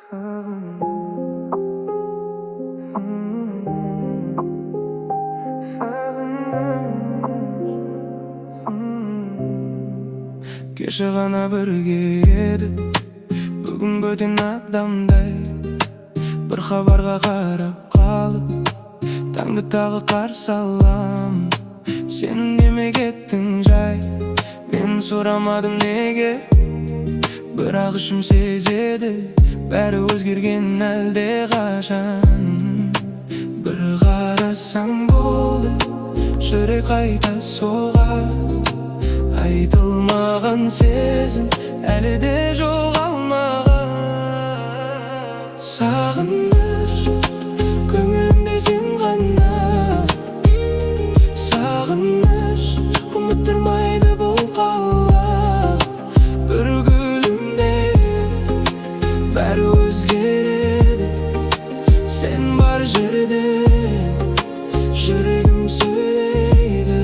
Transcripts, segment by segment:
Кеше ғана бірге едік, бүгін бөтен адамдай. Бір хабарға қарап қалып, таңды тағы қарсы алам. Сенің неме кеттің жай, мен сұрамадым неге. Бірақ ішім сезеді, бәрі өзгерген әлде қашан. Бір қарасаң болды, жүрек қайта соғады. Айтылмаған сезім әлі де жоғалмаған. Сағыныш, көңілімде сен ғана. Сағыныш, ұмыттырмайды бұл қала. Бір гүлімде бәрі өзгереді. Сен бар жерде жүрегім сөйлейді.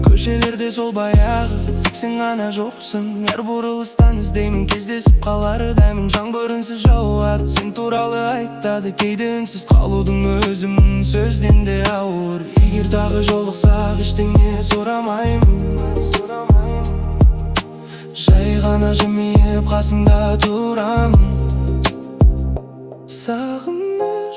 Көшелерде сол баяғы, тек сен ғана жоқсың. Әр бұрылыстан іздеймін, кездесіп қалар дәмін. Жаңбыр үнсіз жауады, сен туралы айтады. Кейде үнсіз қалудың өзі мың сөзден де ауыр. Егер тағы жолықсақ, ештеңе сұрамаймын. Жай ғана жымиып қасыңда тұрамын. Сағыныш